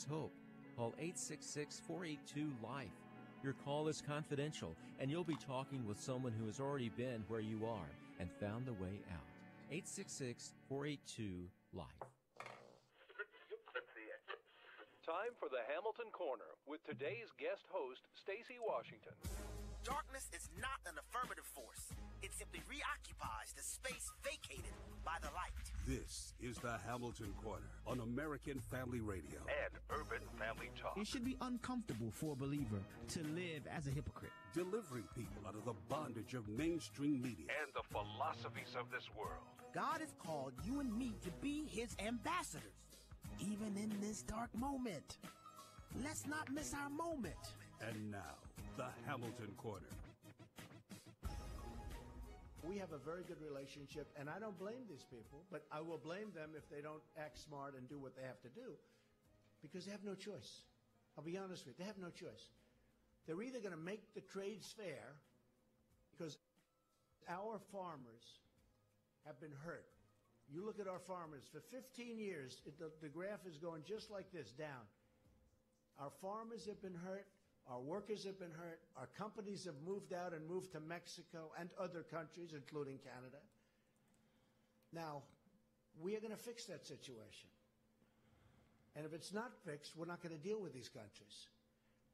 Hope. Call 866-482-LIFE. Your call is confidential, and you'll be talking with someone who has already been where you are and found the way out. 866-482-LIFE. Time for the Hamilton Corner with today's guest host, Stacey Washington. Darkness is not an affirmative force. It simply reoccupies the space vacated by the light. This is the Hamilton Corner on American Family Radio and Urban Family Talk. It should be uncomfortable for a believer to live as a hypocrite. Delivering people out of the bondage of mainstream media and the philosophies of this world. God has called you and me to be his ambassadors, even in this dark moment. Let's not miss our moment. And now, the Hamilton Corner. We have a very good relationship, and I don't blame these people, but I will blame them if they don't act smart and do what they have to do, because they have no choice. I'll be honest with you, they have no choice. They're either going to make the trades fair, because our farmers have been hurt. You look at our farmers, for 15 years, the graph is going just like this, down. Our farmers have been hurt. Our workers have been hurt. Our companies have moved out and moved to Mexico and other countries, including Canada. Now, we are going to fix that situation. And if it's not fixed, we're not going to deal with these countries.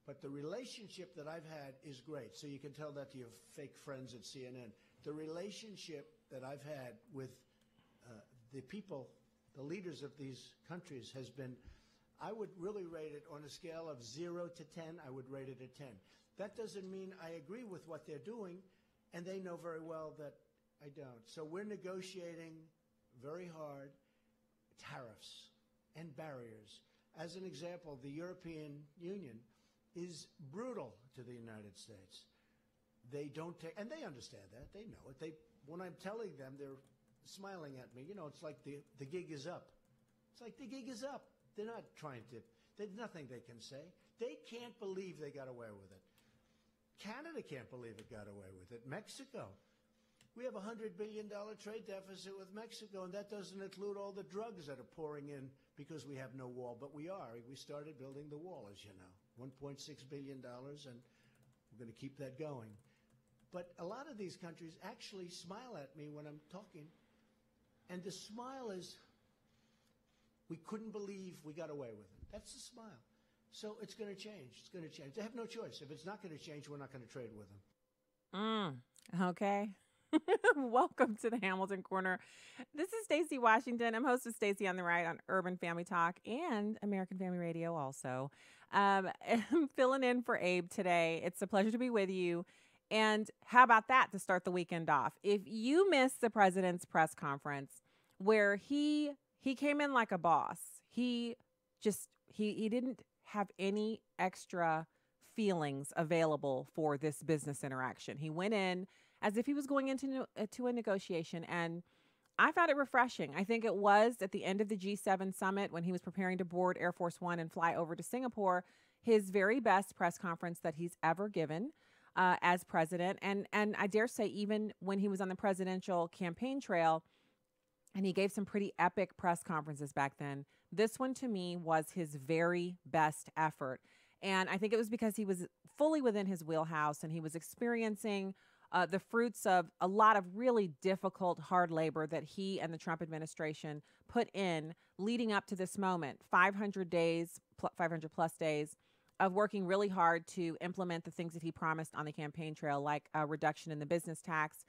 But the relationship that I've had is great. So you can tell that to your fake friends at CNN. The relationship that I've had with the people, the leaders of these countries has been, I would really rate it on a scale of 0 to 10, I would rate it a 10. That doesn't mean I agree with what they're doing, and they know very well that I don't. So we're negotiating very hard tariffs and barriers. As an example, the European Union is brutal to the United States. They don't take, and they understand that, they know it. When I'm telling them, they're smiling at me. You know, it's like the gig is up. It's like the gig is up. They're not trying to, there's nothing they can say. They can't believe they got away with it. Canada can't believe it got away with it. Mexico. We have a $100 billion trade deficit with Mexico, and that doesn't include all the drugs that are pouring in because we have no wall. But we are. We started building the wall, as you know. $1.6 billion, and we're going to keep that going. But a lot of these countries actually smile at me when I'm talking, and the smile is, we couldn't believe we got away with it. That's the smile. So it's going to change. It's going to change. They have no choice. If it's not going to change, we're not going to trade with them. Okay. Welcome to the Hamilton Corner. This is Stacey Washington. I'm host of Stacey on the Right on Urban Family Talk and American Family Radio also. I'm filling in for Abe today. It's a pleasure to be with you. And how about that to start the weekend off? If you missed the president's press conference where he came in like a boss, he didn't have any extra feelings available for this business interaction. He went in as if he was going into a negotiation, and I found it refreshing. I think it was at the end of the G7 summit when he was preparing to board Air Force One and fly over to Singapore, his very best press conference that he's ever given as president. And I dare say even when he was on the presidential campaign trail, and he gave some pretty epic press conferences back then, this one to me was his very best effort. And I think it was because he was fully within his wheelhouse and he was experiencing the fruits of a lot of really difficult, hard labor that he and the Trump administration put in leading up to this moment. 500 plus days of working really hard to implement the things that he promised on the campaign trail, like a reduction in the business tax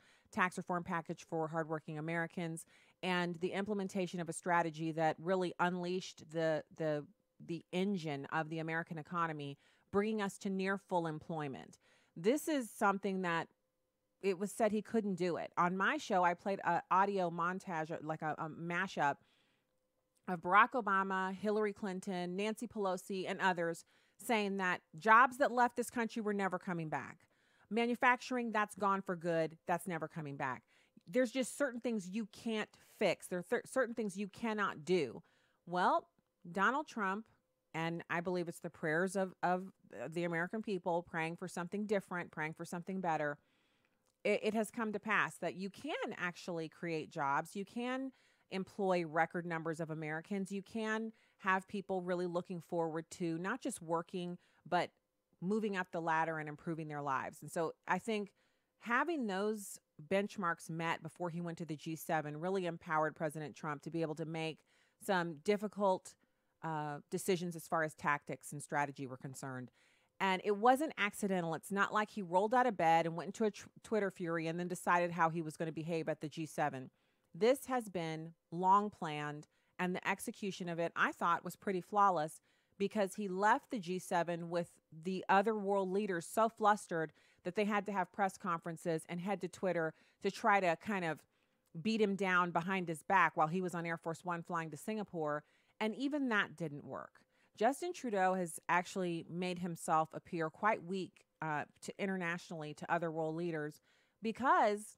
reform package for hardworking Americans, and the implementation of a strategy that really unleashed the engine of the American economy, bringing us to near full employment. This is something that it was said he couldn't do it. On my show, I played an audio montage, like a mashup of Barack Obama, Hillary Clinton, Nancy Pelosi, and others saying that jobs that left this country were never coming back. Manufacturing, that's gone for good. That's never coming back. There's just certain things you can't fix. There are certain things you cannot do. Well, Donald Trump, and I believe it's the prayers of the American people praying for something different, praying for something better, it has come to pass that you can actually create jobs. You can employ record numbers of Americans. You can have people really looking forward to not just working, but moving up the ladder and improving their lives. And so I think having those benchmarks met before he went to the G7 really empowered President Trump to be able to make some difficult decisions as far as tactics and strategy were concerned. And it wasn't accidental. It's not like he rolled out of bed and went into a Twitter fury and then decided how he was going to behave at the G7. This has been long planned, and the execution of it, I thought, was pretty flawless because he left the G7 with the other world leaders so flustered that they had to have press conferences and head to Twitter to try to kind of beat him down behind his back while he was on Air Force One flying to Singapore. And even that didn't work. Justin Trudeau has actually made himself appear quite weak internationally to other world leaders because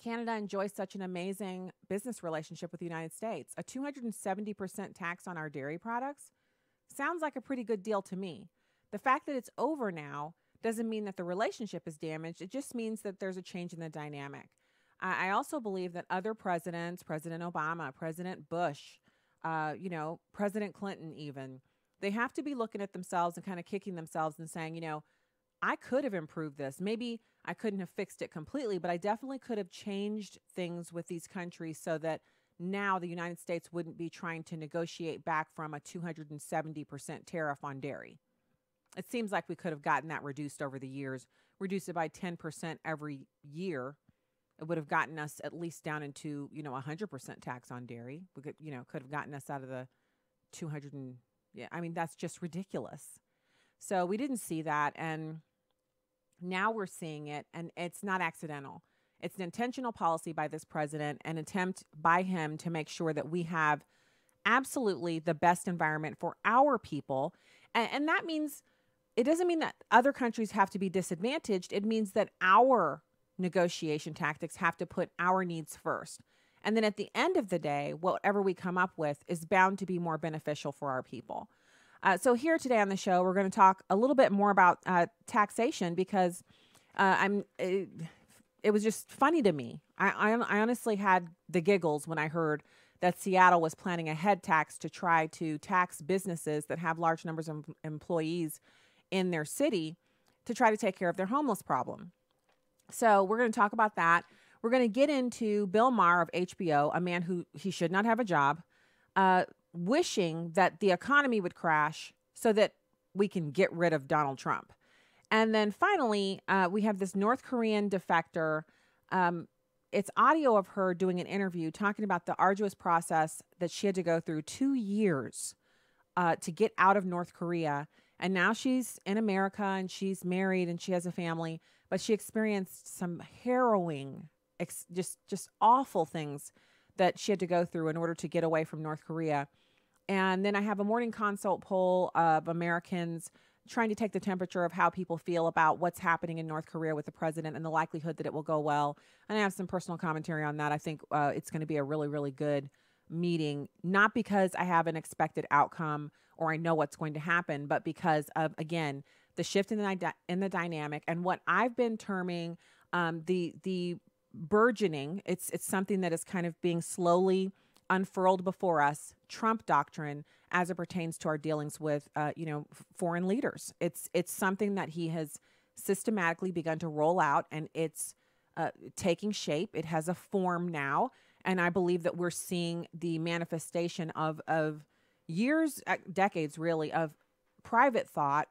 Canada enjoys such an amazing business relationship with the United States. A 270% tax on our dairy products sounds like a pretty good deal to me. The fact that it's over now doesn't mean that the relationship is damaged. It just means that there's a change in the dynamic. I also believe that other presidents, President Obama, President Bush, President Clinton even, they have to be looking at themselves and kind of kicking themselves and saying, I could have improved this. Maybe I couldn't have fixed it completely, but I definitely could have changed things with these countries so that now the United States wouldn't be trying to negotiate back from a 270% tariff on dairy. It seems like we could have gotten that reduced over the years, reduce it by 10% every year. It would have gotten us at least down into, 100% tax on dairy. We could have gotten us out of the 200 and that's just ridiculous. So we didn't see that. And now we're seeing it, and it's not accidental. It's an intentional policy by this president, an attempt by him to make sure that we have absolutely the best environment for our people. And that means, it doesn't mean that other countries have to be disadvantaged. It means that our negotiation tactics have to put our needs first. And then at the end of the day, whatever we come up with is bound to be more beneficial for our people. So here today on the show, we're going to talk a little bit more about taxation because it was just funny to me. I honestly had the giggles when I heard that Seattle was planning a head tax to try to tax businesses that have large numbers of employees in their city to try to take care of their homeless problem. So we're going to talk about that. We're going to get into Bill Maher of HBO, a man who he should not have a job, wishing that the economy would crash so that we can get rid of Donald Trump. And then finally, we have this North Korean defector. It's audio of her doing an interview talking about the arduous process that she had to go through 2 years to get out of North Korea. And now she's in America and she's married and she has a family, but she experienced some harrowing, just awful things that she had to go through in order to get away from North Korea. And then I have a morning consult poll of Americans trying to take the temperature of how people feel about what's happening in North Korea with the president and the likelihood that it will go well. And I have some personal commentary on that. I think it's going to be a really, really good meeting, not because I have an expected outcome or I know what's going to happen, but because of, again, the shift in the dynamic and what I've been terming the burgeoning. It's something that is kind of being slowly unfurled before us, Trump doctrine, as it pertains to our dealings with, foreign leaders. It's something that he has systematically begun to roll out, and it's taking shape. It has a form now, and I believe that we're seeing the manifestation of years, decades really, of private thought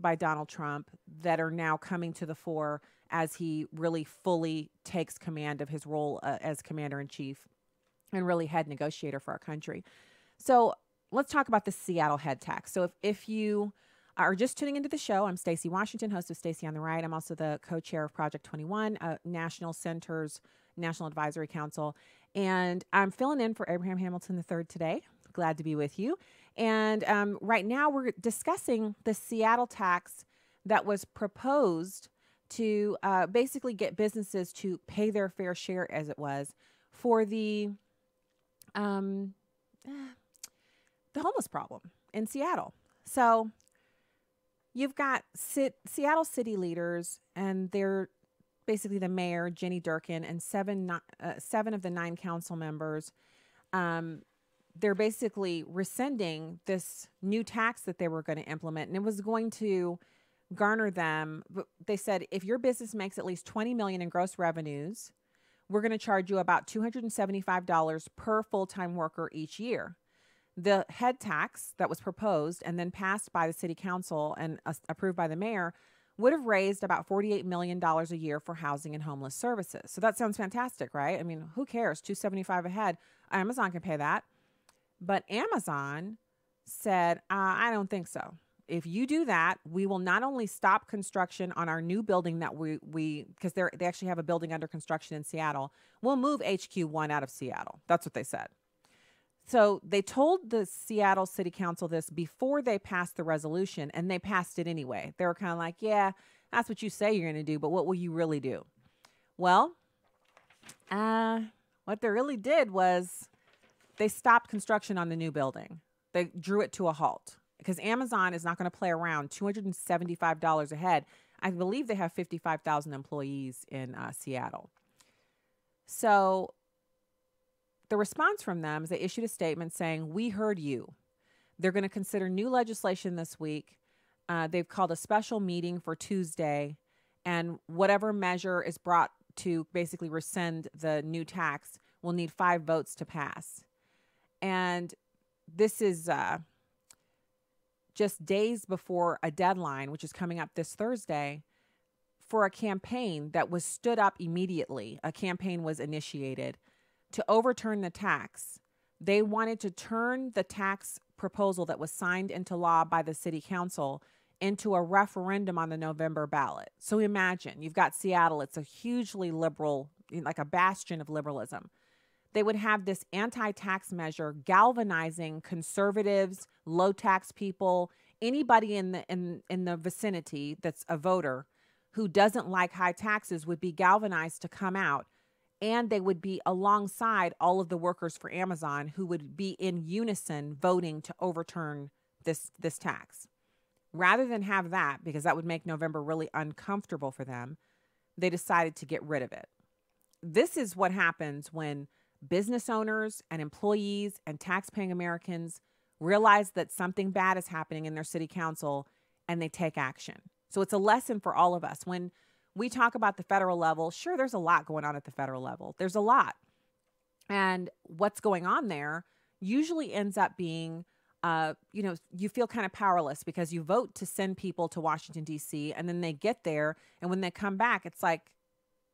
by Donald Trump that are now coming to the fore as he really fully takes command of his role as commander-in-chief and really head negotiator for our country. So let's talk about the Seattle head tax. So if you are just tuning into the show, I'm Stacey Washington, host of Stacey on the Right. I'm also the co-chair of Project 21, National Center's National Advisory Council. And I'm filling in for Abraham Hamilton III today. Glad to be with you. And right now we're discussing the Seattle tax that was proposed to basically get businesses to pay their fair share, as it was, for the homeless problem in Seattle. So you've got Seattle city leaders, and they're basically the mayor, Jenny Durkin, and seven of the 9 council members. they're basically rescinding this new tax that they were going to implement, and it was going to garner them. They said, if your business makes at least $20 million in gross revenues, we're going to charge you about $275 per full-time worker each year. The head tax that was proposed and then passed by the city council and approved by the mayor would have raised about $48 million a year for housing and homeless services. So that sounds fantastic, right? I mean, who cares? $275 a head. Amazon can pay that. But Amazon said, I don't think so. If you do that, we will not only stop construction on our new building that we because they actually have a building under construction in Seattle. We'll move HQ1 out of Seattle. That's what they said. So they told the Seattle City Council this before they passed the resolution, and they passed it anyway. They were kind of like, yeah, that's what you say you're going to do, but what will you really do? Well, what they really did was they stopped construction on the new building. They drew it to a halt because Amazon is not going to play around. $275 a head. I believe they have 55,000 employees in Seattle. So the response from them is they issued a statement saying, we heard you. They're going to consider new legislation this week. They've called a special meeting for Tuesday, and whatever measure is brought to basically rescind the new tax will need 5 votes to pass. And this is just days before a deadline, which is coming up this Thursday, for a campaign that was stood up immediately. A campaign was initiated to overturn the tax. They wanted to turn the tax proposal that was signed into law by the city council into a referendum on the November ballot. So imagine, you've got Seattle. It's a hugely liberal, like a bastion of liberalism. They would have this anti-tax measure galvanizing conservatives, low-tax people, anybody in the vicinity that's a voter who doesn't like high taxes would be galvanized to come out. And they would be alongside all of the workers for Amazon who would be in unison voting to overturn this tax. Rather than have that, because that would make November really uncomfortable for them, they decided to get rid of it. This is what happens when business owners and employees and taxpaying Americans realize that something bad is happening in their city council and they take action. So it's a lesson for all of us. When we talk about the federal level, sure, there's a lot going on at the federal level. There's a lot. And what's going on there usually ends up being, you feel kind of powerless because you vote to send people to Washington, D.C., and then they get there. And when they come back, it's like,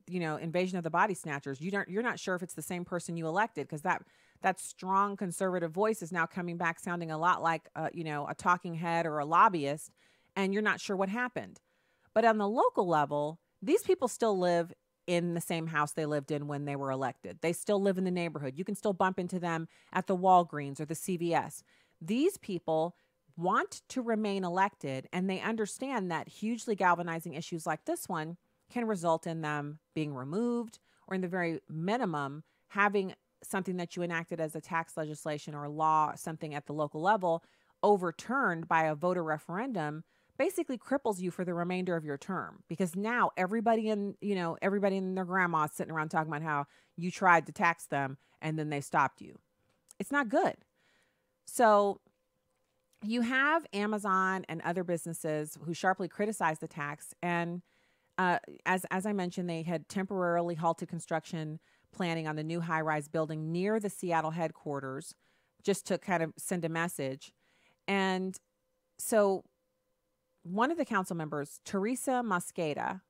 invasion of the body snatchers. You're not sure if it's the same person you elected because that strong conservative voice is now coming back sounding a lot like, a talking head or a lobbyist, and you're not sure what happened. But on the local level, these people still live in the same house they lived in when they were elected. They still live in the neighborhood. You can still bump into them at the Walgreens or the CVS. These people want to remain elected, and they understand that hugely galvanizing issues like this one can result in them being removed or, in the very minimum, having something that you enacted as a tax legislation or a law, something at the local level, overturned by a voter referendum, basically cripples you for the remainder of your term, because now everybody and their grandma is sitting around talking about how you tried to tax them and then they stopped you. It's not good. So you have Amazon and other businesses who sharply criticize the tax. And as I mentioned, they had temporarily halted construction planning on the new high-rise building near the Seattle headquarters just to kind of send a message. And so one of the council members, Teresa Mosqueda,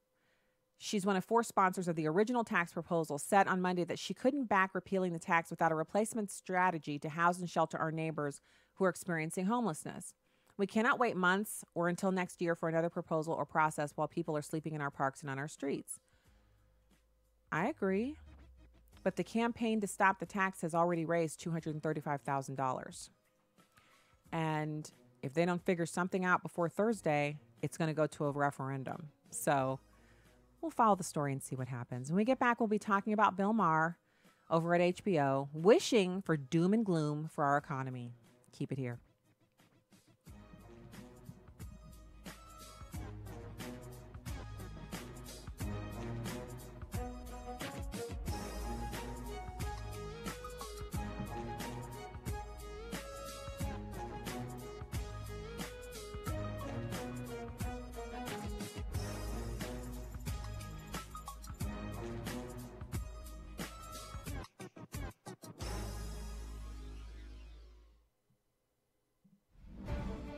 she's one of 4 sponsors of the original tax proposal, said on Monday that she couldn't back repealing the tax without a replacement strategy to house and shelter our neighbors who are experiencing homelessness. We cannot wait months or until next year for another proposal or process while people are sleeping in our parks and on our streets. I agree, but the campaign to stop the tax has already raised $235,000. And if they don't figure something out before Thursday, it's going to go to a referendum. So we'll follow the story and see what happens. When we get back, we'll be talking about Bill Maher over at HBO, wishing for doom and gloom for our economy. Keep it here.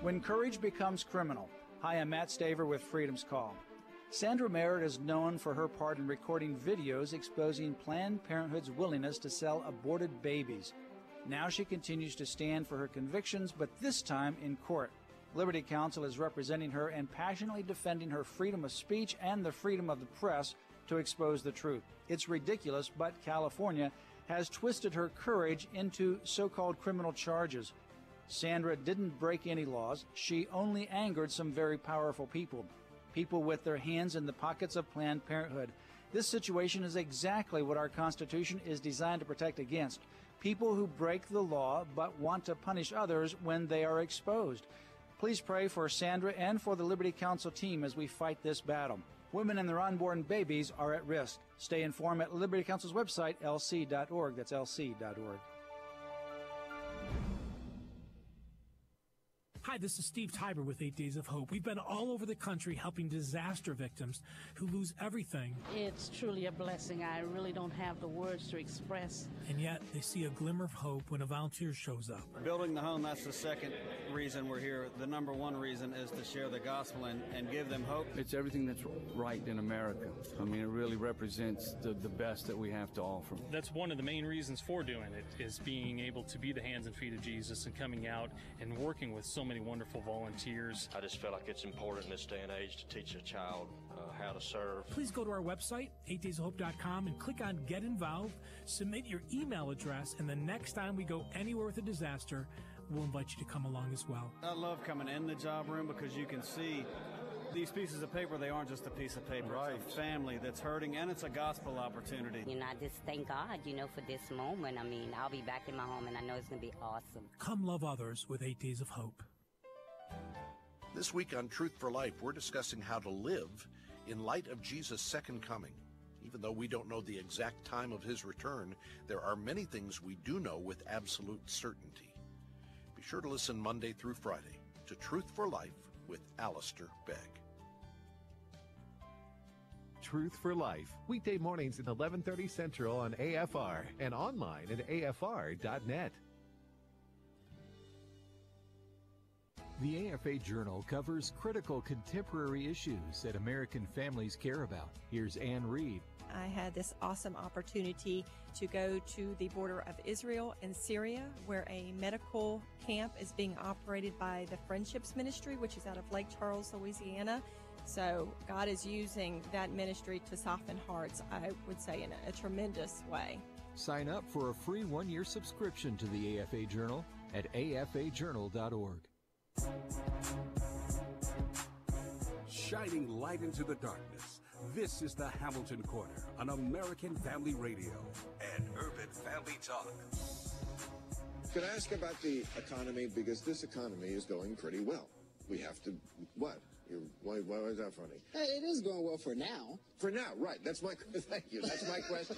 When courage becomes criminal. Hi, I'm Matt Staver with Freedom's Call. Sandra Maher is known for her part in recording videos exposing Planned Parenthood's willingness to sell aborted babies. Now she continues to stand for her convictions, but this time in court. Liberty Counsel is representing her and passionately defending her freedom of speech and the freedom of the press to expose the truth. It's ridiculous, but California has twisted her courage into so-called criminal charges. Sandra didn't break any laws. She only angered some very powerful people. People with their hands in the pockets of Planned Parenthood. This situation is exactly what our Constitution is designed to protect against. People who break the law but want to punish others when they are exposed. Please pray for Sandra and for the Liberty Counsel team as we fight this battle. Women and their unborn babies are at risk. Stay informed at Liberty Counsel's website, lc.org. That's lc.org. Hi, this is Steve Tiber with 8 Days of Hope. We've been all over the country helping disaster victims who lose everything. It's truly a blessing. I really don't have the words to express. And yet they see a glimmer of hope when a volunteer shows up. Building the home, that's the second reason we're here. The number one reason is to share the gospel and give them hope. It's everything that's right in America. I mean, it really represents the best that we have to offer. That's one of the main reasons for doing it, is being able to be the hands and feet of Jesus and coming out and working with so many wonderful volunteers. I just feel like it's important in this day and age to teach a child how to serve. Please go to our website, 8daysofhope.com, and click on Get Involved, submit your email address, and the next time we go anywhere with a disaster, we'll invite you to come along as well. I love coming in the job room because you can see these pieces of paper. They aren't just a piece of paper. Right. It's a family that's hurting, and it's a gospel opportunity. You know, I just thank God, for this moment. I mean, I'll be back in my home, and I know it's going to be awesome. Come love others with 8 Days of Hope. This week on Truth for Life, we're discussing how to live in light of Jesus' second coming. Even though we don't know the exact time of his return, there are many things we do know with absolute certainty. Be sure to listen Monday through Friday to Truth for Life with Alistair Begg. Truth for Life, weekday mornings at 11:30 Central on AFR and online at afr.net. The AFA Journal covers critical contemporary issues that American families care about. Here's Ann Reed. I had this awesome opportunity to go to the border of Israel and Syria, where a medical camp is being operated by the Friendships Ministry, which is out of Lake Charles, Louisiana. So God is using that ministry to soften hearts, I would say, in a tremendous way. Sign up for a free one-year subscription to the AFA Journal at afajournal.org. Shining light into the darkness. This is the Hamilton Corner on American Family Radio and Urban Family Talk. Could I ask about the economy? Because this economy is going pretty well. We have to, what? Why is that funny? Hey, it is going well for now. For now, right. That's my, thank you. That's my question.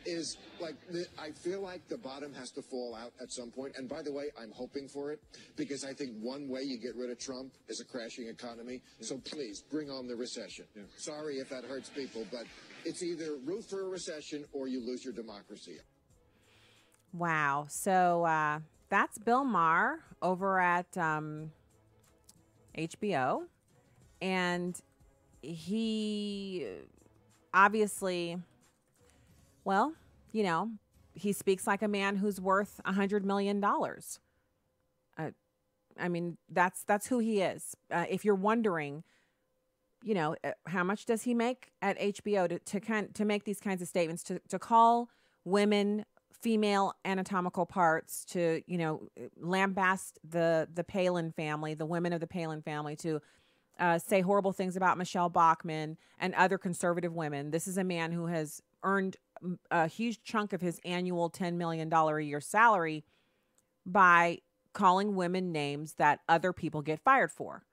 Is like, I feel like the bottom has to fall out at some point. And by the way, I'm hoping for it because I think one way you get rid of Trump is a crashing economy. Yeah. So please bring on the recession. Yeah. Sorry if that hurts people, but it's either root for a recession or you lose your democracy. Wow. So that's Bill Maher over at HBO. And he obviously, well, he speaks like a man who's worth $100 million. I mean, that's who he is. If you're wondering, how much does he make at HBO to make these kinds of statements, to call women female anatomical parts, to, lambast the Palin family, the women of the Palin family, to say horrible things about Michelle Bachmann and other conservative women. This is a man who has earned a huge chunk of his annual $10 million a year salary by calling women names that other people get fired for.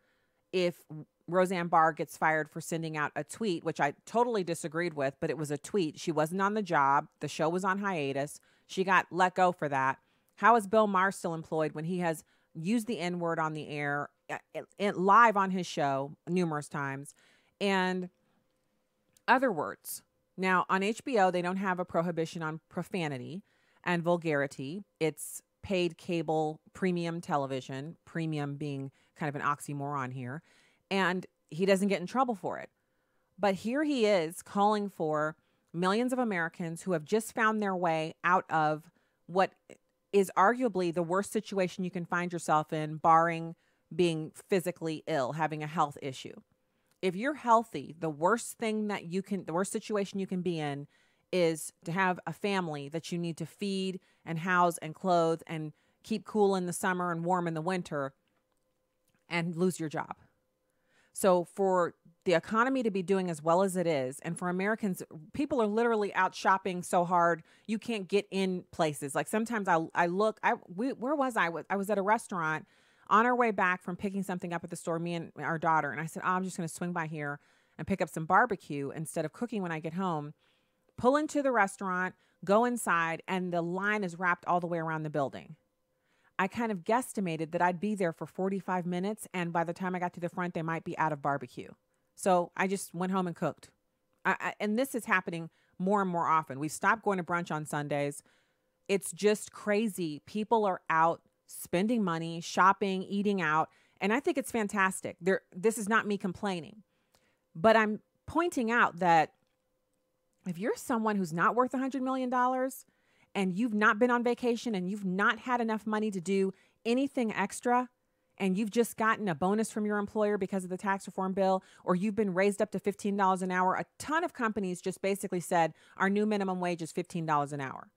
If Roseanne Barr gets fired for sending out a tweet, which I totally disagreed with, but it was a tweet. She wasn't on the job. The show was on hiatus. She got let go for that. How is Bill Maher still employed when he has used the N-word on the air, live on his show numerous times, and other words? Now, on HBO, they don't have a prohibition on profanity and vulgarity. It's paid cable premium television, premium being kind of an oxymoron here, and he doesn't get in trouble for it. But here he is calling for millions of Americans who have just found their way out of what is arguably the worst situation you can find yourself in, barring being physically ill, having a health issue. If you're healthy, the worst situation you can be in is to have a family that you need to feed and house and clothe and keep cool in the summer and warm in the winter, and lose your job. So for the economy to be doing as well as it is, and for Americans, people are literally out shopping so hard, you can't get in places. Like sometimes where was I? I was at a restaurant on our way back from picking something up at the store, me and our daughter. And I said, I'm just going to swing by here and pick up some barbecue instead of cooking when I get home. Pull into the restaurant, go inside, and the line is wrapped all the way around the building. I kind of guesstimated that I'd be there for 45 minutes, and by the time I got to the front, they might be out of barbecue. So I just went home and cooked. And this is happening more and more often. We've stopped going to brunch on Sundays. It's just crazy. People are out spending money, shopping, eating out, and I think it's fantastic. This is not me complaining, but I'm pointing out that if you're someone who's not worth $100 million and you've not been on vacation and you've not had enough money to do anything extra, and you've just gotten a bonus from your employer because of the tax reform bill, or you've been raised up to $15 an hour, a ton of companies just basically said our new minimum wage is $15 an hour.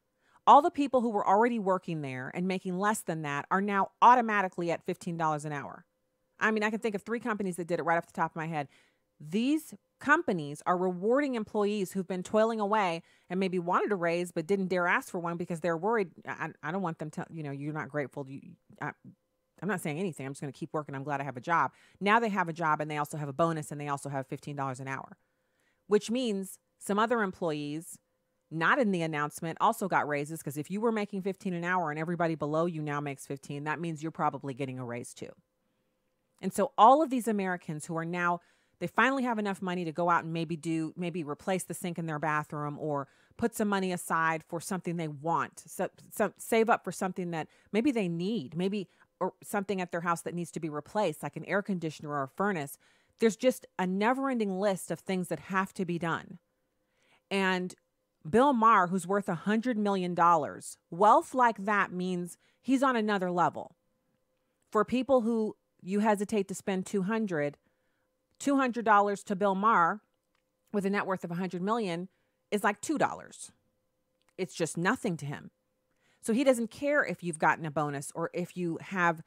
All the people who were already working there and making less than that are now automatically at $15 an hour. I mean, I can think of 3 companies that did it right off the top of my head. These companies are rewarding employees who've been toiling away and maybe wanted a raise but didn't dare ask for one because they're worried. I don't want them to, you're not grateful. I'm not saying anything. I'm just going to keep working. I'm glad I have a job. Now they have a job and they also have a bonus and they also have $15 an hour, which means some other employees not in the announcement also got raises, because if you were making $15 an hour and everybody below you now makes $15, that means you're probably getting a raise too. And so all of these Americans who are now, they finally have enough money to go out and maybe replace the sink in their bathroom or put some money aside for something they want, so save up for something that maybe they need, or something at their house that needs to be replaced, like an air conditioner or a furnace. There's just a never-ending list of things that have to be done. And Bill Maher, who's worth $100 million, wealth like that means he's on another level. For people who you hesitate to spend $200 to Bill Maher with a net worth of $100 million is like $2. It's just nothing to him. So he doesn't care if you've gotten a bonus or if you have,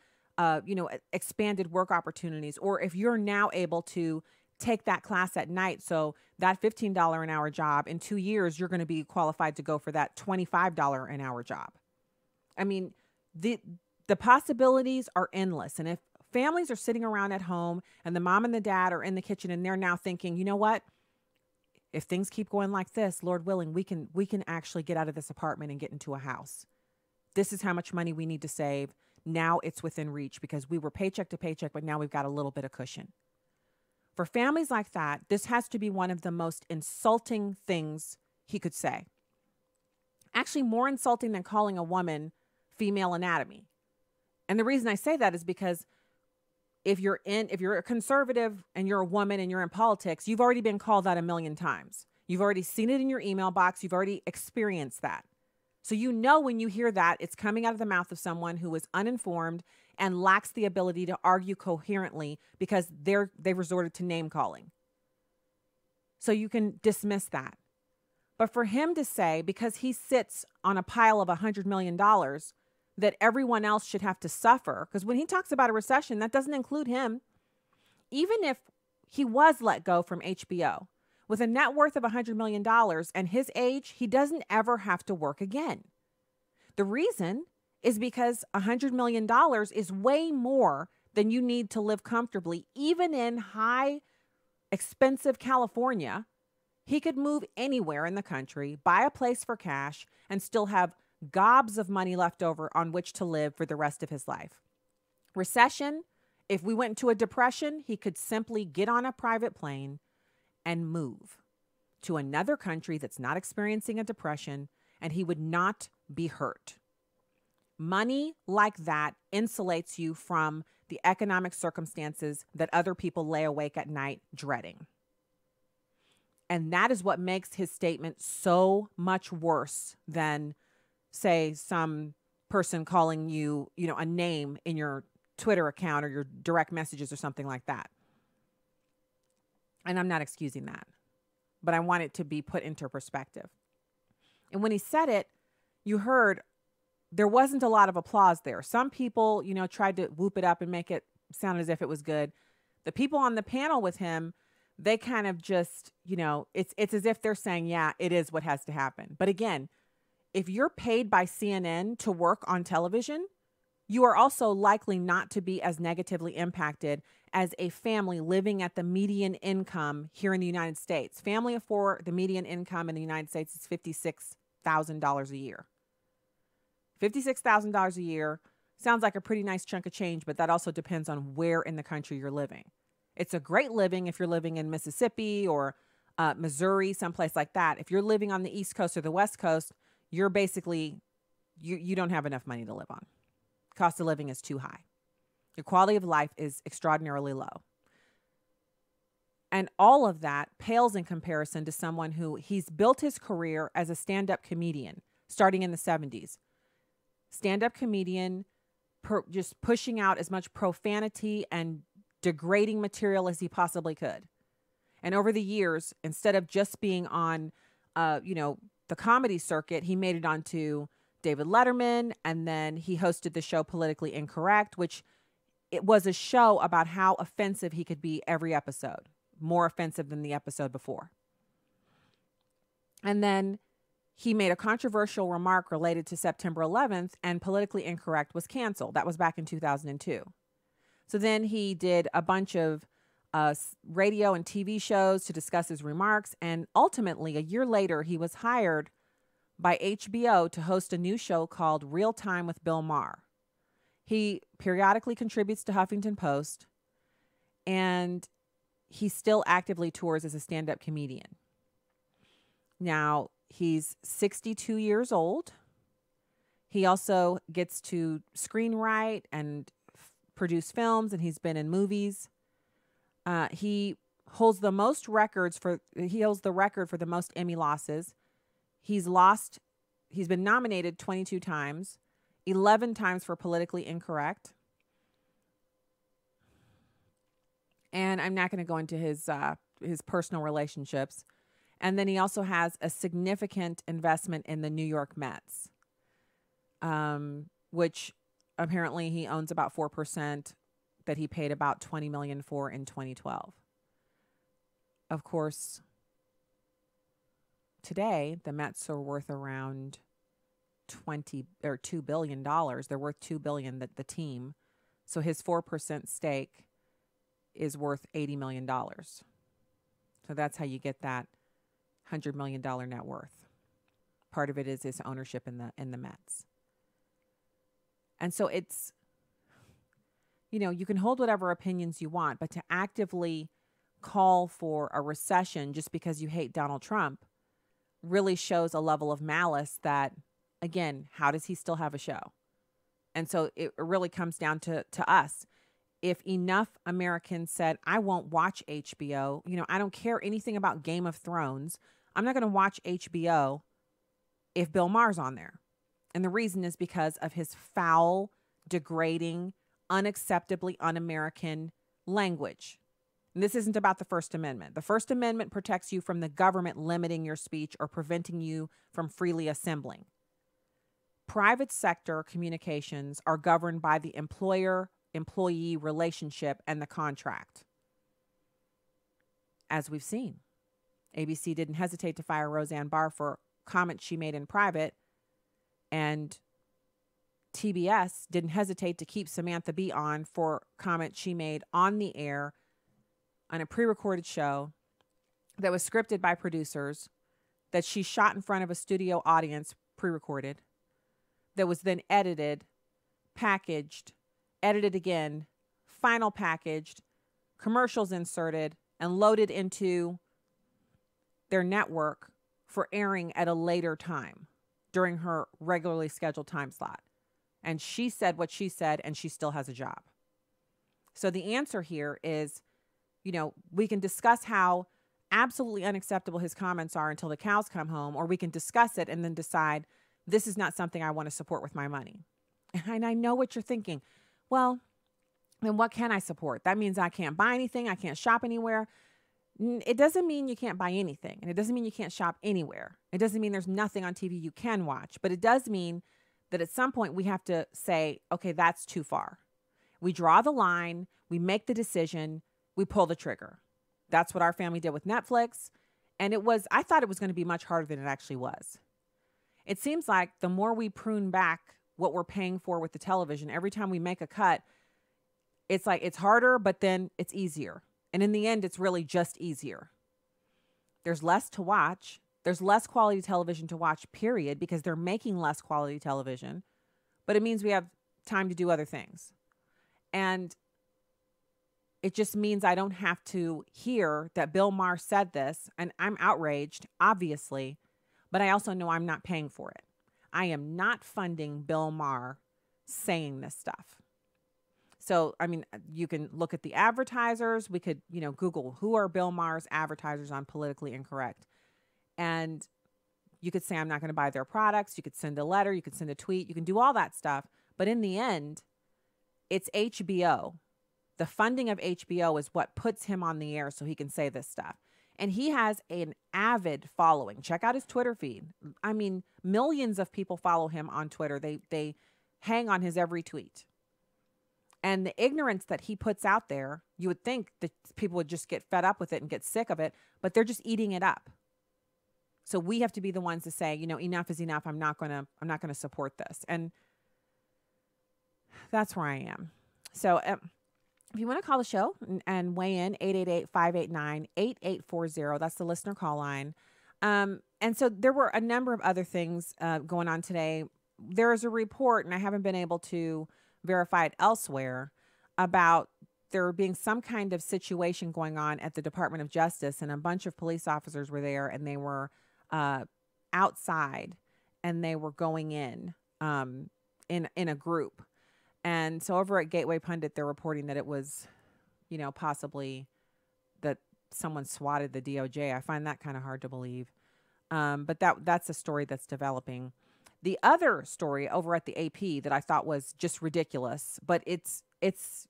expanded work opportunities, or if you're now able to take that class at night. So that $15 an hour job, in 2 years, you're going to be qualified to go for that $25 an hour job. I mean, the possibilities are endless. And if families are sitting around at home and the mom and the dad are in the kitchen and they're now thinking, you know what? If things keep going like this, Lord willing, we can actually get out of this apartment and get into a house. This is how much money we need to save. Now it's within reach because we were paycheck to paycheck, but now we've got a little bit of cushion. For families like that, this has to be one of the most insulting things he could say. Actually, more insulting than calling a woman female anatomy. And the reason I say that is because if you're a conservative and you're a woman and you're in politics, you've already been called that a million times. You've already seen it in your email box. You've already experienced that. So you know when you hear that, it's coming out of the mouth of someone who is uninformed and lacks the ability to argue coherently because they've resorted to name calling. So you can dismiss that. But for him to say, because he sits on a pile of $100 million, that everyone else should have to suffer, because when he talks about a recession, that doesn't include him. Even if he was let go from HBO with a net worth of $100 million and his age, he doesn't ever have to work again. The reason is because $100 million is way more than you need to live comfortably. Even in high, expensive California, he could move anywhere in the country, buy a place for cash, and still have gobs of money left over on which to live for the rest of his life. Recession, if we went into a depression, he could simply get on a private plane and move to another country that's not experiencing a depression, and he would not be hurt. Money like that insulates you from the economic circumstances that other people lay awake at night dreading. And that is what makes his statement so much worse than, say, some person calling you, a name in your Twitter account or your direct messages or something like that. And I'm not excusing that, but I want it to be put into perspective. And when he said it, you heard there wasn't a lot of applause there. Some people, tried to whoop it up and make it sound as if it was good. The people on the panel with him, they kind of just, it's as if they're saying, yeah, it is what has to happen. But again, if you're paid by CNN to work on television, you are also likely not to be as negatively impacted as a family living at the median income here in the United States. Family of four, the median income in the United States is $56,000 a year. $56,000 a year sounds like a pretty nice chunk of change, but that also depends on where in the country you're living. It's a great living if you're living in Mississippi or Missouri, someplace like that. If you're living on the East Coast or the West Coast, you're basically, you don't have enough money to live on. Cost of living is too high. Your quality of life is extraordinarily low. And all of that pales in comparison to someone who he's built his career as a stand-up comedian starting in the 70s. Stand-up comedian, just pushing out as much profanity and degrading material as he possibly could. And over the years, instead of just being on, the comedy circuit, he made it onto David Letterman, and then he hosted the show Politically Incorrect, which it was a show about how offensive he could be every episode, more offensive than the episode before. And then he made a controversial remark related to September 11th, and Politically Incorrect was canceled. That was back in 2002. So then he did a bunch of radio and TV shows to discuss his remarks, and ultimately, a year later, he was hired by HBO to host a new show called Real Time with Bill Maher. He periodically contributes to Huffington Post, and he still actively tours as a stand-up comedian. Now, he's 62 years old. He also gets to screenwrite and produce films, and he's been in movies. He holds the record for the most Emmy losses. He's been nominated 22 times, 11 times for Politically Incorrect. And I'm not going to go into his personal relationships. And then he also has a significant investment in the New York Mets, which apparently he owns about 4%, that he paid about $20 million for in 2012. Of course, today the Mets are worth around $2 billion. They're worth $2 billion, the team. So his 4% stake is worth $80 million. So that's how you get that $100 million net worth. Part of it is his ownership in the Mets. And so it's, you can hold whatever opinions you want, but to actively call for a recession just because you hate Donald Trump really shows a level of malice that, again, how does he still have a show? And so it really comes down to us. If enough Americans said, I won't watch HBO, I don't care anything about Game of Thrones, I'm not going to watch HBO if Bill Maher's on there. And the reason is because of his foul, degrading, unacceptably un-American language. And this isn't about the First Amendment. The First Amendment protects you from the government limiting your speech or preventing you from freely assembling. Private sector communications are governed by the employer-employee relationship and the contract. As we've seen, ABC didn't hesitate to fire Roseanne Barr for comments she made in private, and TBS didn't hesitate to keep Samantha Bee on for comments she made on the air on a pre-recorded show that was scripted by producers, that she shot in front of a studio audience, pre-recorded, that was then edited, packaged, edited again, final packaged, commercials inserted, and loaded into their network for airing at a later time during her regularly scheduled time slot. and she said what she said, and she still has a job. So the answer here is, we can discuss how absolutely unacceptable his comments are until the cows come home, or we can discuss it and then decide this is not something I want to support with my money. And I know what you're thinking. Well, then what can I support? That means I can't buy anything. I can't shop anywhere. It doesn't mean you can't buy anything. And it doesn't mean you can't shop anywhere. It doesn't mean there's nothing on TV you can watch. But it does mean that at some point we have to say, okay, that's too far. We draw the line. We make the decision. We pull the trigger. That's what our family did with Netflix. And I thought it was going to be much harder than it actually was. It seems like the more we prune back what we're paying for with the television, every time we make a cut, it's like it's harder, but then it's easier. And in the end, it's really just easier. There's less to watch. There's less quality television to watch, period, because they're making less quality television. But it means we have time to do other things. And it just means I don't have to hear that Bill Maher said this, and I'm outraged, obviously, but I also know I'm not paying for it. I am not funding Bill Maher saying this stuff. So, I mean, you can look at the advertisers. We could, Google who are Bill Maher's advertisers on Politically Incorrect. And you could say, I'm not going to buy their products. You could send a letter. You could send a tweet. You can do all that stuff. But in the end, it's HBO. The funding of HBO is what puts him on the air so he can say this stuff. And he has an avid following. Check out his Twitter feed. I mean, millions of people follow him on Twitter. They hang on his every tweet. And the ignorance that he puts out there, you would think that people would just get fed up with it and get sick of it, but they're just eating it up. So we have to be the ones to say, enough is enough. I'm not going to support this. And that's where I am. So if you want to call the show and weigh in, 888-589-8840. That's the listener call line. And so there were a number of other things going on today. There is a report, and I haven't been able to verify it elsewhere, about there being some kind of situation going on at the Department of Justice, and a bunch of police officers were there, and they were outside, and they were going in a group. And so over at Gateway Pundit, they're reporting that it was, possibly that someone swatted the DOJ. I find that kind of hard to believe. But that's a story that's developing. The other story over at the AP that I thought was just ridiculous, but it's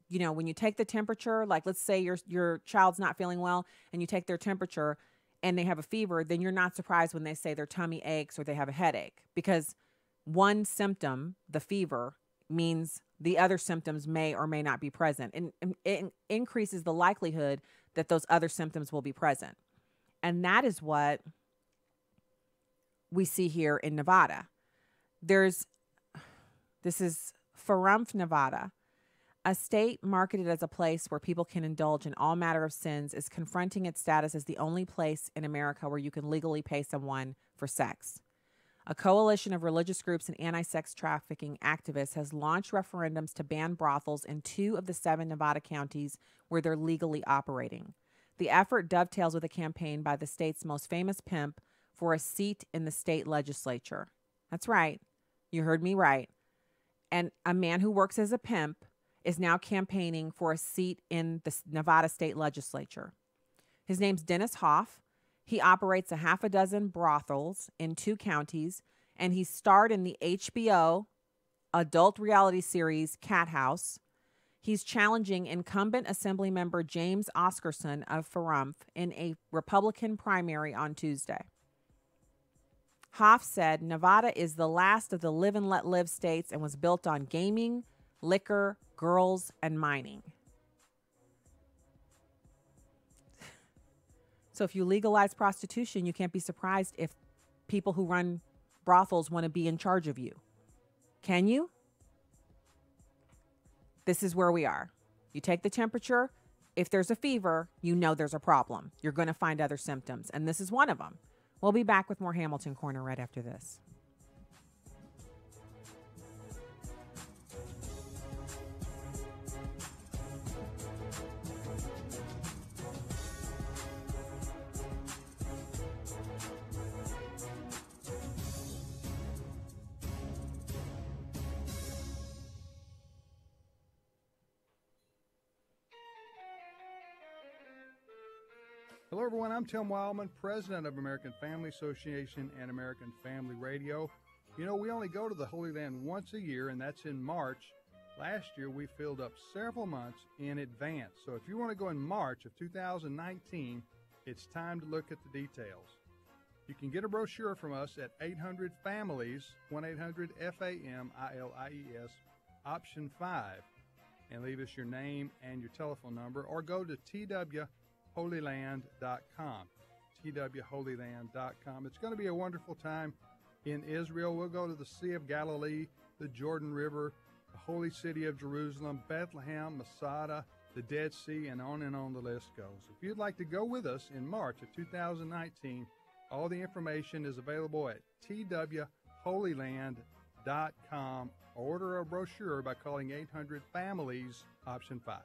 when you take the temperature, like let's say your child's not feeling well and you take their temperature and they have a fever, then you're not surprised when they say their tummy aches or they have a headache, because one symptom, the fever, means the other symptoms may or may not be present, and it increases the likelihood that those other symptoms will be present. And that is what we see here in Nevada. This is Pahrump, Nevada. A state marketed as a place where people can indulge in all manner of sins is confronting its status as the only place in America where you can legally pay someone for sex. A coalition of religious groups and anti-sex trafficking activists has launched referendums to ban brothels in 2 of the 7 Nevada counties where they're legally operating. The effort dovetails with a campaign by the state's most famous pimp for a seat in the state legislature. That's right. You heard me right. And a man who works as a pimp is now campaigning for a seat in the Nevada state legislature. His name's Dennis Hoff. He operates a half a dozen brothels in 2 counties, and he starred in the HBO adult reality series Cat House. He's challenging incumbent Assembly member James Oscarson of Pahrump in a Republican primary on Tuesday. Hoff said Nevada is the last of the live and let live states and was built on gaming, liquor, girls, and mining. So if you legalize prostitution, you can't be surprised if people who run brothels want to be in charge of you. Can you? This is where we are. You take the temperature. If there's a fever, you know there's a problem. You're going to find other symptoms, and this is one of them. We'll be back with more Hamilton Corner right after this. Hello, everyone. I'm Tim Wildman, president of American Family Association and American Family Radio. You know, we only go to the Holy Land once a year, and that's in March. Last year, we filled up several months in advance. So if you want to go in March of 2019, it's time to look at the details. You can get a brochure from us at 800-FAMILIES, 1-800-FAMILIES, option 5, and leave us your name and your telephone number, or go to twholyland.com, twholyland.com. It's going to be a wonderful time in Israel. We'll go to the Sea of Galilee, the Jordan River, the holy city of Jerusalem, Bethlehem, Masada, the Dead Sea, and on the list goes. If you'd like to go with us in March of 2019, all the information is available at twholyland.com. Order a brochure by calling 800-FAMILIES, option 5.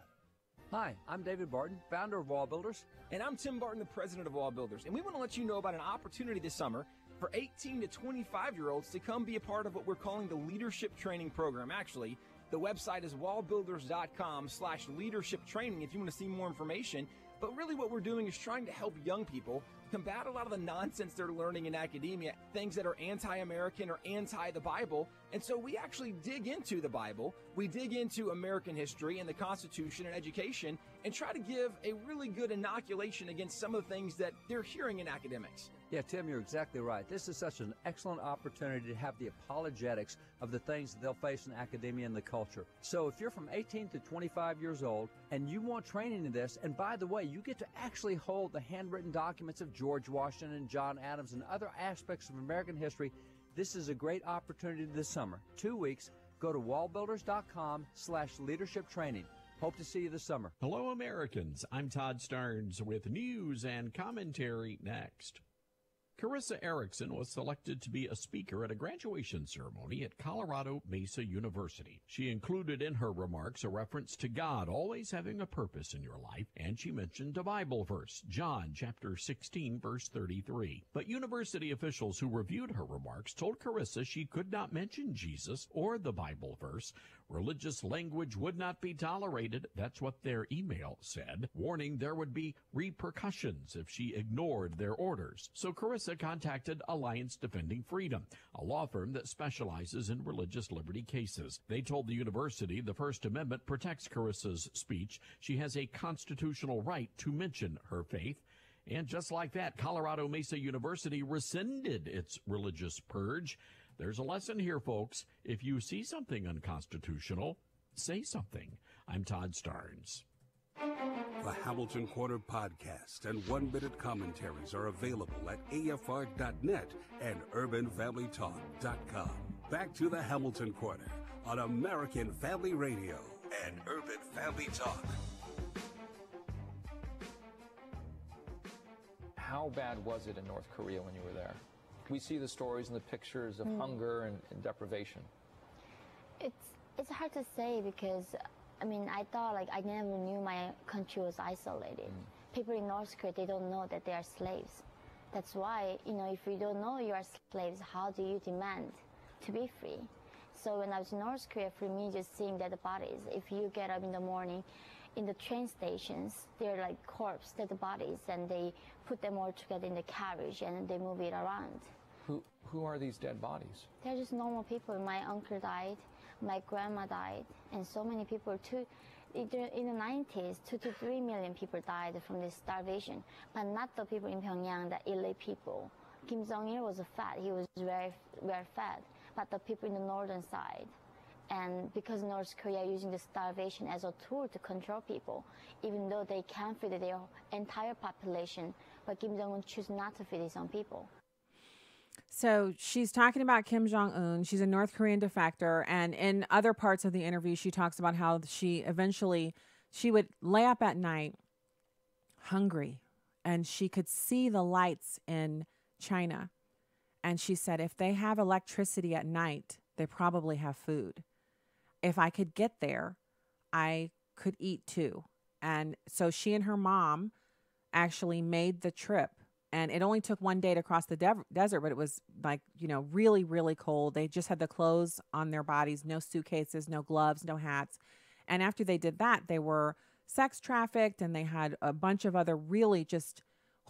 Hi, I'm David Barton, founder of Wall Builders. And I'm Tim Barton, the president of Wall Builders. And we want to let you know about an opportunity this summer for 18 to 25-year-olds to come be a part of what we're calling the Leadership Training Program. Actually, the website is wallbuilders.com/leadership training if you want to see more information. But really what we're doing is trying to help young people combat a lot of the nonsense they're learning in academia, things that are anti-American or anti the Bible. And so we actually dig into the Bible, we dig into American history and the Constitution and education, and try to give a really good inoculation against some of the things that they're hearing in academics. Yeah, Tim, you're exactly right. This is such an excellent opportunity to have the apologetics of the things that they'll face in academia and the culture. So if you're from 18 to 25 years old and you want training in this, and by the way, you get to actually hold the handwritten documents of George Washington and John Adams and other aspects of American history, this is a great opportunity this summer. 2 weeks. Go to wallbuilders.com/leadership training. Hope to see you this summer. Hello, Americans. I'm Todd Starnes with news and commentary next. Carissa Erickson was selected to be a speaker at a graduation ceremony at Colorado Mesa University. She included in her remarks a reference to God always having a purpose in your life, and she mentioned a Bible verse, John chapter 16, verse 33. But university officials who reviewed her remarks told Carissa she could not mention Jesus or the Bible verse. Religious language would not be tolerated. That's what their email said, warning there would be repercussions if she ignored their orders. So Carissa contacted Alliance Defending Freedom, a law firm that specializes in religious liberty cases. They told the university the First Amendment protects Carissa's speech. She has a constitutional right to mention her faith. And just like that, Colorado Mesa University rescinded its religious purge. There's a lesson here, folks. If you see something unconstitutional, say something. I'm Todd Starnes. The Hamilton Corner podcast and one-minute commentaries are available at AFR.net and UrbanFamilyTalk.com. Back to the Hamilton Corner on American Family Radio and Urban Family Talk. How bad was it in North Korea when you were there? We see the stories and the pictures of hunger and deprivation. It's hard to say because, I mean, I thought like I never knew my country was isolated. People in North Korea, they don't know that they are slaves. That's why, you know, if you don't know you are slaves, how do you demand to be free? So when I was in North Korea, for me, just seeing dead bodies, if you get up in the morning, in the train stations, they're like corpse, dead bodies, and they put them all together in the carriage and they move it around. Who are these dead bodies? They're just normal people. My uncle died, my grandma died, and so many people too. In the 90s, 2 to 3 million people died from this starvation, but not the people in Pyongyang, the elite people. Kim Jong-il was fat, he was very, very fat, but the people in the northern side. And because North Korea using the starvation as a tool to control people, even though they can feed their entire population, but Kim Jong-un choose not to feed his own people. So she's talking about Kim Jong-un. She's a North Korean defector. And in other parts of the interview, she talks about how she would lay up at night hungry, and she could see the lights in China. And she said, if they have electricity at night, they probably have food. If I could get there, I could eat too. And so she and her mom actually made the trip. And it only took 1 day to cross the desert, but it was like, you know, really, really cold. They just had the clothes on their bodies, no suitcases, no gloves, no hats. And after they did that, they were sex trafficked, and they had a bunch of other really just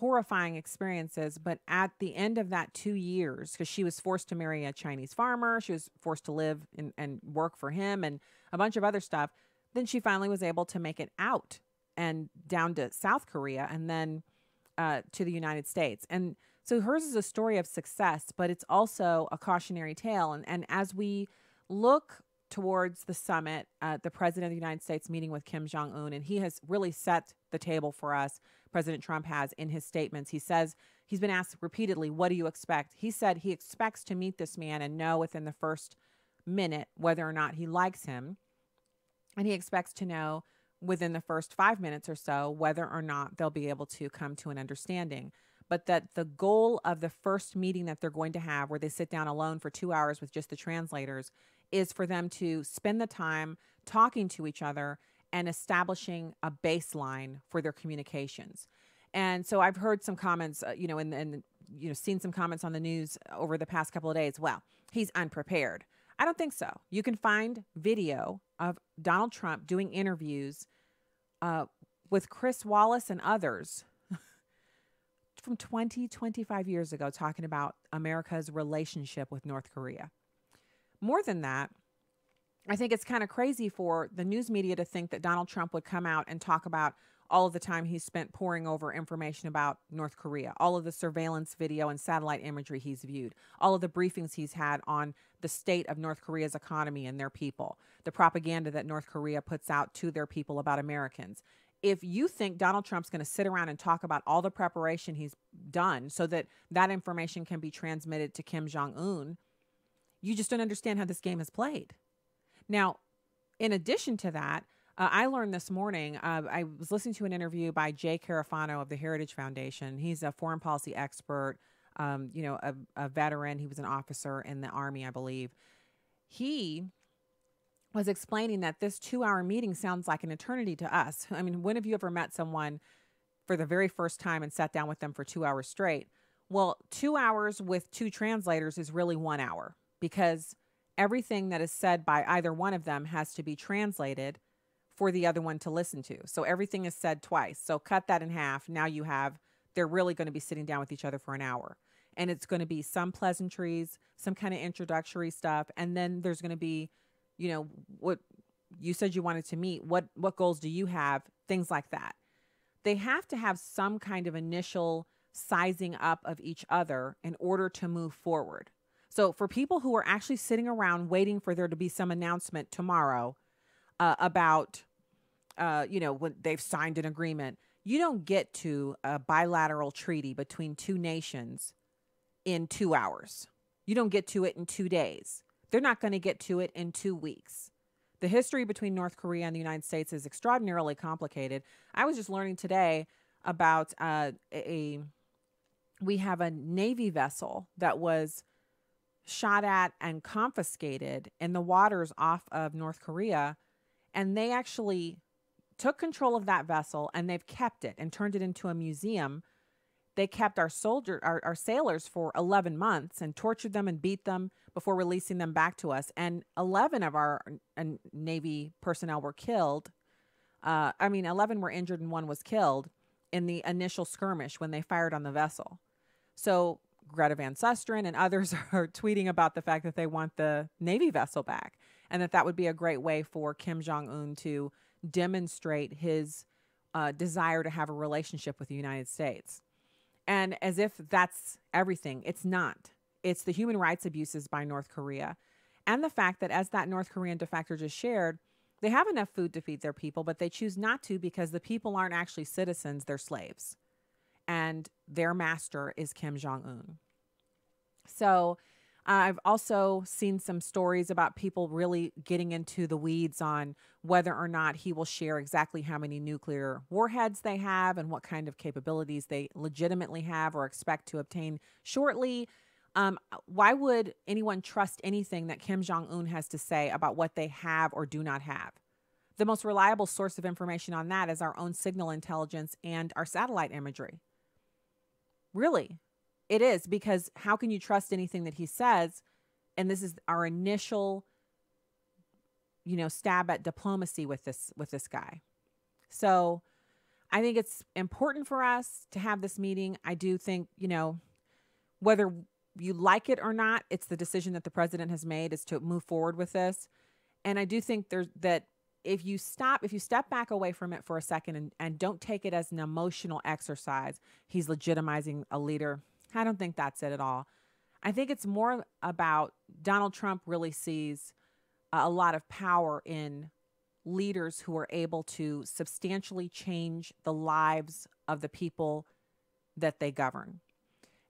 horrifying experiences. But at the end of that 2 years, because she was forced to marry a Chinese farmer, she was forced to live and work for him and a bunch of other stuff. Then she finally was able to make it out and down to South Korea and then to the United States. And so hers is a story of success, but it's also a cautionary tale. And as we look towards the summit, the president of the United States meeting with Kim Jong-un, and he has really set the table for us. President Trump has in his statements. He says, he's been asked repeatedly, what do you expect? He said he expects to meet this man and know within the first minute whether or not he likes him. And he expects to know within the first 5 minutes or so whether or not they'll be able to come to an understanding. But that the goal of the first meeting that they're going to have, where they sit down alone for 2 hours with just the translators, is for them to spend the time talking to each other and establishing a baseline for their communications. And so I've heard some comments, seen some comments on the news over the past couple of days. Well, he's unprepared. I don't think so. You can find video of Donald Trump doing interviews with Chris Wallace and others from 25 years ago, talking about America's relationship with North Korea. More than that, I think it's kind of crazy for the news media to think that Donald Trump would come out and talk about all of the time he's spent poring over information about North Korea, all of the surveillance video and satellite imagery he's viewed, all of the briefings he's had on the state of North Korea's economy and their people, the propaganda that North Korea puts out to their people about Americans. If you think Donald Trump's going to sit around and talk about all the preparation he's done so that that information can be transmitted to Kim Jong-un, you just don't understand how this game is played. Now, in addition to that, I learned this morning, I was listening to an interview by Jay Carafano of the Heritage Foundation. He's a foreign policy expert, a veteran. He was an officer in the Army, I believe. He was explaining that this 2-hour meeting sounds like an eternity to us. I mean, when have you ever met someone for the very first time and sat down with them for 2 hours straight? Well, 2 hours with 2 translators is really 1 hour, because everything that is said by either one of them has to be translated for the other one to listen to. So everything is said twice. So cut that in half. Now they're really going to be sitting down with each other for an hour. And it's going to be some pleasantries, some kind of introductory stuff. And then there's going to be, what you said you wanted to meet. What goals do you have? Things like that. They have to have some kind of initial sizing up of each other in order to move forward. So for people who are actually sitting around waiting for there to be some announcement tomorrow about, when they've signed an agreement, you don't get to a bilateral treaty between 2 nations in 2 hours. You don't get to it in 2 days. They're not going to get to it in 2 weeks. The history between North Korea and the United States is extraordinarily complicated. I was just learning today about we have a Navy vessel that was shot at and confiscated in the waters off of North Korea. And they actually took control of that vessel, and they've kept it and turned it into a museum. They kept our sailors for 11 months and tortured them and beat them before releasing them back to us. And 11 of our Navy personnel were killed. 11 were injured and 1 was killed in the initial skirmish when they fired on the vessel. So Greta Van Susteren and others are tweeting about the fact that they want the Navy vessel back, and that would be a great way for Kim Jong-un to demonstrate his desire to have a relationship with the United States. And as if that's everything, it's not. It's the human rights abuses by North Korea, and the fact that, as that North Korean defector just shared, they have enough food to feed their people, but they choose not to because the people aren't actually citizens, they're slaves. And their master is Kim Jong-un. So I've also seen some stories about people really getting into the weeds on whether or not he will share exactly how many nuclear warheads they have and what kind of capabilities they legitimately have or expect to obtain shortly. Why would anyone trust anything that Kim Jong-un has to say about what they have or do not have? The most reliable source of information on that is our own signal intelligence and our satellite imagery. Really, it is, because how can you trust anything that he says? And this is our initial, stab at diplomacy with this guy. So I think it's important for us to have this meeting. I do think, whether you like it or not, it's the decision that the president has made is to move forward with this. And I do think that if you step back away from it for a second and don't take it as an emotional exercise, he's legitimizing a leader. I don't think that's it at all. I think it's more about Donald Trump really sees a lot of power in leaders who are able to substantially change the lives of the people that they govern.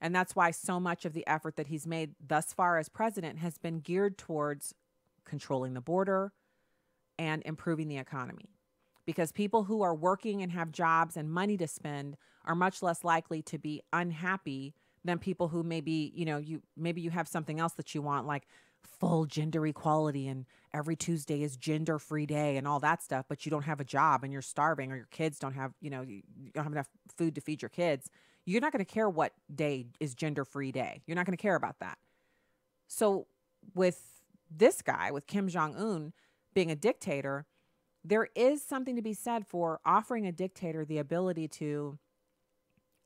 And that's why so much of the effort that he's made thus far as president has been geared towards controlling the border and improving the economy. Because people who are working and have jobs and money to spend are much less likely to be unhappy than people who maybe you have something else that you want, like full gender equality and every Tuesday is gender-free day and all that stuff, but you don't have a job and you're starving, or your kids don't have, you don't have enough food to feed your kids. You're not going to care what day is gender-free day. You're not going to care about that. So with this guy, with Kim Jong-un being a dictator, there is something to be said for offering a dictator the ability to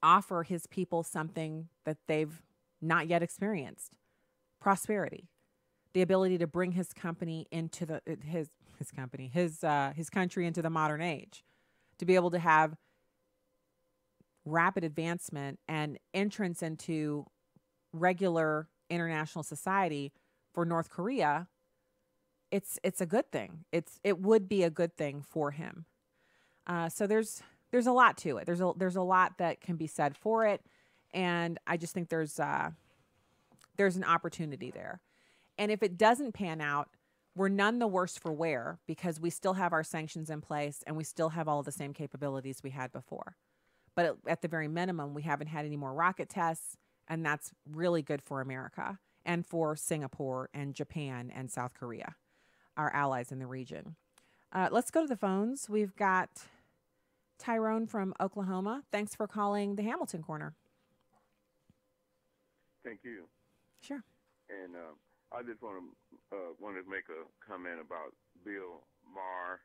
offer his people something that they've not yet experienced: prosperity, the ability to bring his company into his country into the modern age, to be able to have rapid advancement and entrance into regular international society for North Korea. It's a good thing. It would be a good thing for him. So there's a lot to it. There's a lot that can be said for it, and I just think there's an opportunity there. And if it doesn't pan out, we're none the worse for wear, because we still have our sanctions in place and we still have all the same capabilities we had before. But at the very minimum, we haven't had any more rocket tests, and that's really good for America and for Singapore and Japan and South Korea, our allies in the region. Let's go to the phones. We've got Tyrone from Oklahoma. Thanks for calling the Hamilton Corner. Thank you. Sure. And I just want to make a comment about Bill Maher.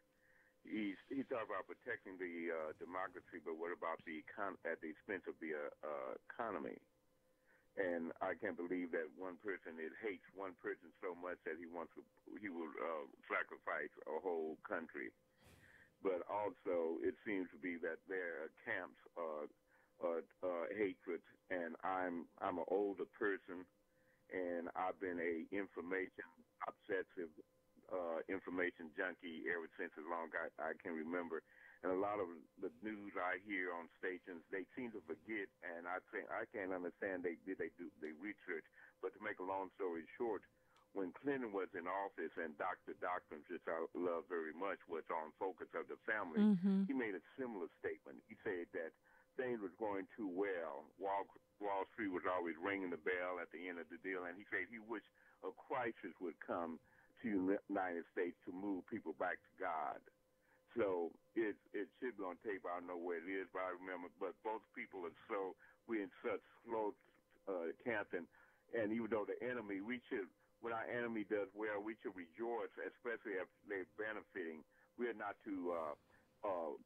He talked about protecting the democracy, but what about at the expense of the economy? And I can't believe that one person hates one person so much that he will sacrifice a whole country. But also, it seems to be that there are camps of hatred, and I'm an older person, and I've been a information obsessive, information junkie ever since as long as I can remember. And a lot of the news I hear on stations, they seem to forget, and I can't understand they research. But to make a long story short, when Clinton was in office and Dr. Doctrine, which I love very much, was on Focus of the Family, he made a similar statement. He said that things was going too well. Wall Street was always ringing the bell at the end of the deal, and he said he wished a crisis would come to the United States to move people back to God. So it should be on tape. I don't know where it is, but I remember. But both people are we're in such slow camp, and even though the enemy, when our enemy does well, we should rejoice, especially if they're benefiting. We're not to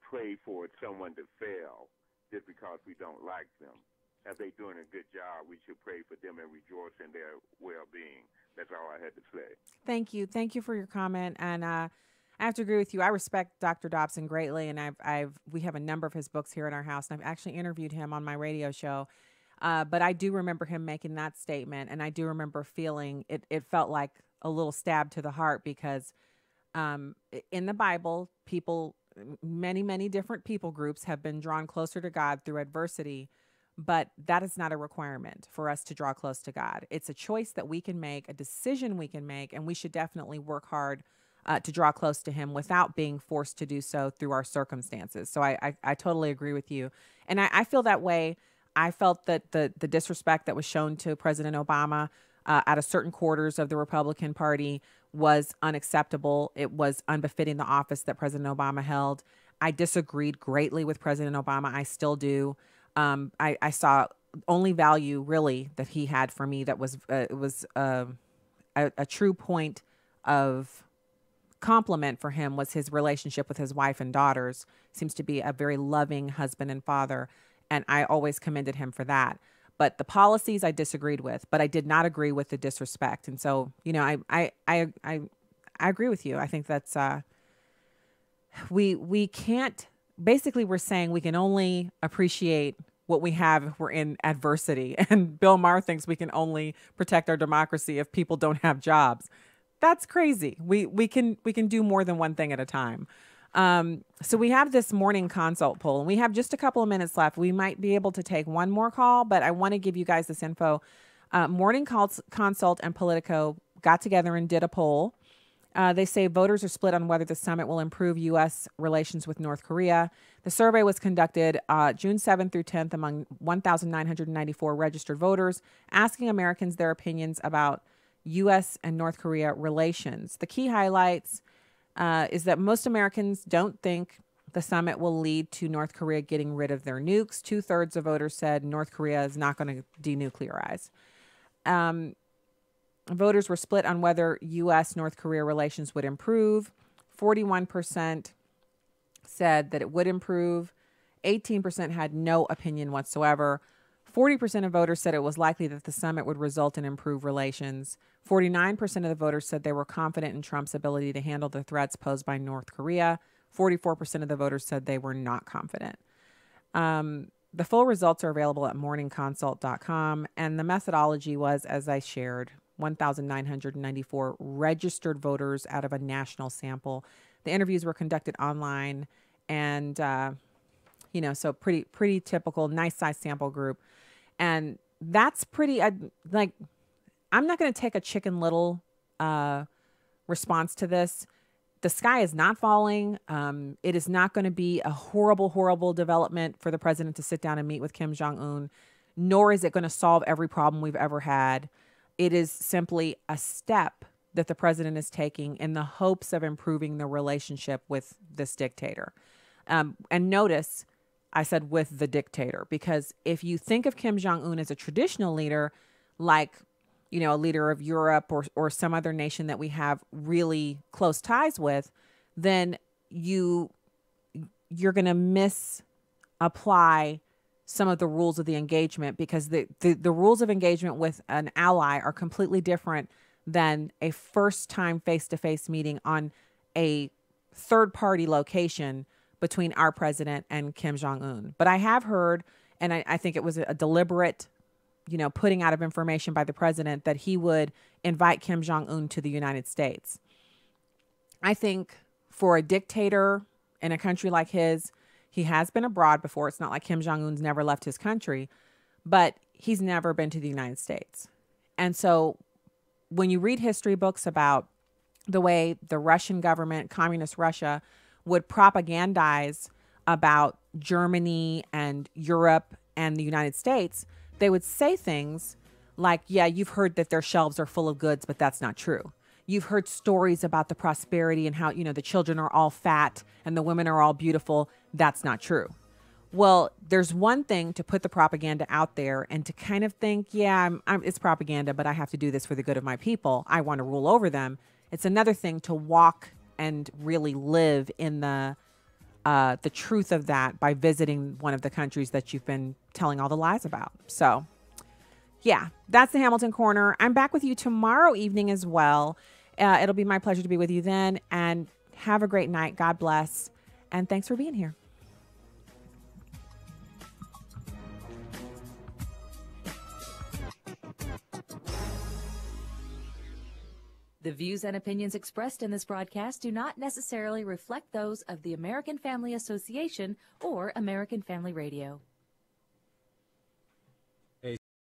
pray for someone to fail just because we don't like them. If they're doing a good job, we should pray for them and rejoice in their well-being. That's all I had to say. Thank you. Thank you for your comment. And I have to agree with you. I respect Dr. Dobson greatly, and we have a number of his books here in our house, and I've actually interviewed him on my radio show. But I do remember him making that statement, and I do remember feeling it felt like a little stab to the heart, because in the Bible, many, many different people groups have been drawn closer to God through adversity, but that is not a requirement for us to draw close to God. It's a choice that we can make, a decision we can make, and we should definitely work hard to draw close to him without being forced to do so through our circumstances. So I totally agree with you. And I feel that way. I felt that the disrespect that was shown to President Obama at a certain quarters of the Republican Party was unacceptable. It was unbefitting the office that President Obama held. I disagreed greatly with President Obama. I still do. I saw only value really that he had for me that was a true point of compliment for him was his relationship with his wife and daughters. Seems to be a very loving husband and father, and I always commended him for that. But the policies I disagreed with, but I did not agree with the disrespect. And so, you know, I agree with you. I think that's we can't. Basically, we're saying we can only appreciate what we have if we're in adversity. And Bill Maher thinks we can only protect our democracy if people don't have jobs. That's crazy. We can do more than one thing at a time. So we have this morning consult poll, and we have just a couple of minutes left. We might be able to take one more call, but I want to give you guys this info. Morning Consult and Politico got together and did a poll. They say voters are split on whether the summit will improve U.S. relations with North Korea. The survey was conducted June 7th through 10th among 1,994 registered voters, asking Americans their opinions about U.S. and North Korea relations. The key highlights is that most Americans don't think the summit will lead to North Korea getting rid of their nukes. 2/3 of voters said North Korea is not going to denuclearize. Voters were split on whether U.S.-North Korea relations would improve. 41% said that it would improve. 18% had no opinion whatsoever. 40% of voters said it was likely that the summit would result in improved relations. 49% of the voters said they were confident in Trump's ability to handle the threats posed by North Korea. 44% of the voters said they were not confident. The full results are available at morningconsult.com, and the methodology was, as I shared, 1,994 registered voters out of a national sample. The interviews were conducted online, and so pretty typical, nice size sample group, and that's pretty like. I'm not going to take a Chicken Little response to this. The sky is not falling. It is not going to be a horrible, horrible development for the president to sit down and meet with Kim Jong-un, nor is it going to solve every problem we've ever had. It is simply a step that the president is taking in the hopes of improving the relationship with this dictator. And notice I said with the dictator, because if you think of Kim Jong-un as a traditional leader, like, you know, a leader of Europe or some other nation that we have really close ties with, then you're going to misapply some of the rules of the engagement, because the rules of engagement with an ally are completely different than a first-time face-to-face meeting on a third-party location between our president and Kim Jong-un. But I have heard, and I think it was a deliberate, putting out of information by the president, that he would invite Kim Jong-un to the United States. I think for a dictator in a country like his, he has been abroad before. It's not like Kim Jong-un's never left his country, but he's never been to the United States. And so when you read history books about the way the Russian government, communist Russia, would propagandize about Germany and Europe and the United States, they would say things like, yeah, you've heard that their shelves are full of goods, but that's not true. You've heard stories about the prosperity and how, the children are all fat and the women are all beautiful. That's not true. Well, there's one thing to put the propaganda out there and to kind of think, yeah, it's propaganda, but I have to do this for the good of my people. I want to rule over them. It's another thing to walk and really live in the truth of that by visiting one of the countries that you've been telling all the lies about. So, yeah, that's the Hamilton Corner. I'm back with you tomorrow evening as well. It'll be my pleasure to be with you then. And have a great night. God bless. And thanks for being here. The views and opinions expressed in this broadcast do not necessarily reflect those of the American Family Association or American Family Radio.